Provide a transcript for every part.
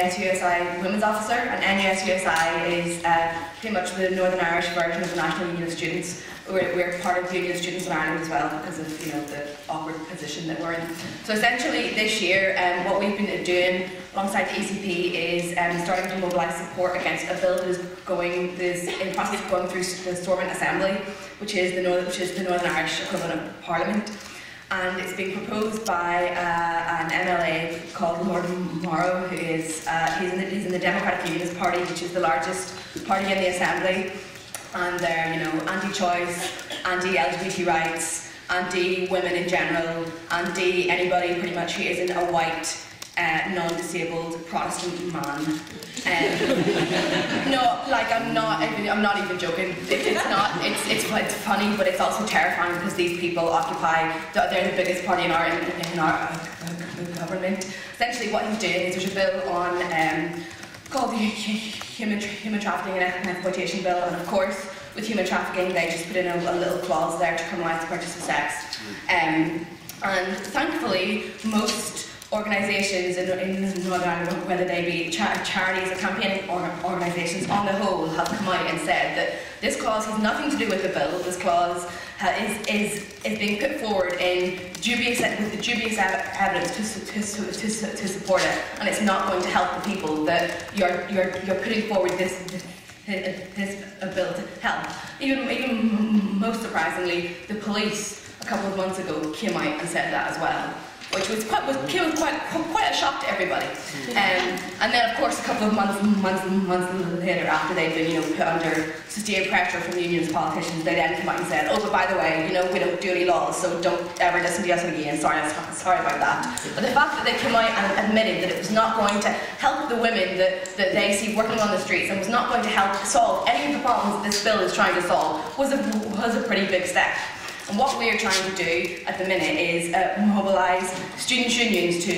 NUS USI women's officer, and NUS USI is pretty much the Northern Irish version of the National Union of Students. We're part of the Union of Students in Ireland as well because of the awkward position that we're in. So essentially this year what we've been doing alongside the ECP is starting to mobilise support against a bill that is in process of going through the Stormont Assembly, which is the Northern Irish equivalent of Parliament. And it's being proposed by an MLA called Lord Morrow, who is he's in the Democratic Unionist Party, which is the largest party in the Assembly. And they're anti-choice, anti-LGBT rights, anti-women in general, anti-anybody pretty much who isn't a white, non-disabled Protestant man. No, like I'm not even joking. It's funny, but it's also terrifying because these people they're the biggest party in our government. Essentially, what he's doing is there's a bill on called the Human Trafficking and Exploitation Bill, and of course, with human trafficking, they just put in a little clause there to criminalise the purchase of sex. And thankfully, most organisations in Northern Ireland, whether they be charities or campaigning organisations, on the whole have come out and said that this clause has nothing to do with the bill. This clause is being put forward with the dubious evidence to support it, and it's not going to help the people that you're putting forward this bill to help. Even most surprisingly, the police a couple of months ago came out and said that as well, which was quite a shock to everybody. And then, of course, a couple of months later, after they'd been put under sustained pressure from the union's politicians, they then came out and said, "Oh, but by the way, we don't do any laws, so don't ever listen to us again. Sorry about that." But the fact that they came out and admitted that it was not going to help the women that they see working on the streets and was not going to help solve any of the problems that this bill is trying to solve was a pretty big step. And what we're trying to do at the minute is mobilise students' unions to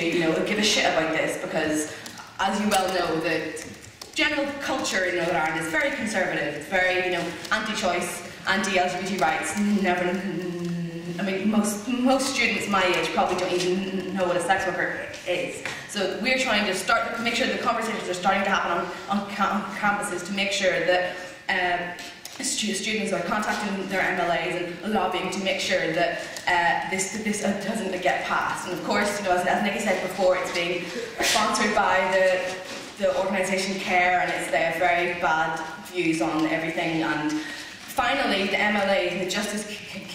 give a shit about this, because, as you well know, the general culture in Northern Ireland is very conservative. It's very anti-choice, anti-LGBT rights. Most students my age probably don't even know what a sex worker is. So we're trying to make sure the conversations are starting to happen on campuses to make sure that students are contacting their MLAs and lobbying to make sure that this doesn't get passed. And of course, as Nikki said before, it's being sponsored by the organisation CARE, and they have very bad views on everything. And finally, the MLA, the Justice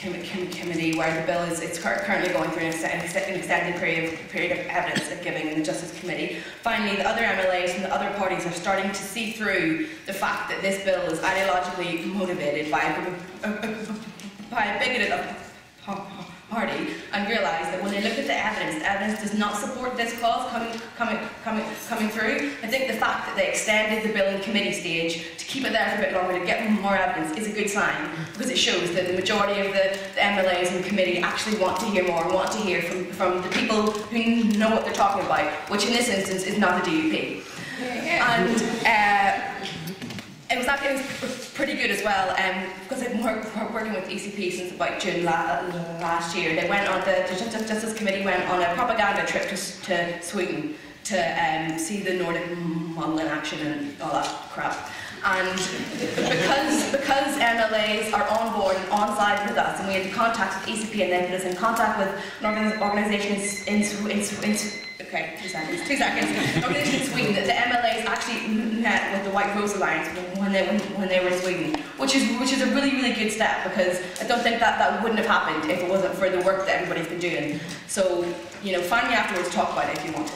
Committee, where the bill it's currently going through an extended period of evidence giving in the Justice Committee. Finally, the other MLAs from the other parties are starting to see through the fact that this bill is ideologically motivated by a bigoted party, and realise that when they look at the evidence does not support this clause coming through. I think the fact that they extended the bill in committee stage to keep it there for a bit longer to get more evidence is a good sign, because it shows that the majority of the MLAs in the committee actually want to hear more, want to hear from the people who know what they're talking about, which in this instance is not the DUP. And it was pretty good as well, because I've been working with ECP since about June last year. They went on the Justice Committee went on a propaganda trip to Sweden to see the Nordic model in action and all that crap. And because MLAs are on board and on side with us, and we had contact with ECP and then put us in contact with an organisation two seconds. Organisation in Sweden, that the MLAs actually met with the White Rose Alliance when they were in Sweden, which is a really good step, because I don't think that wouldn't have happened if it wasn't for the work that everybody's been doing. So find me afterwards, talk about it if you want to.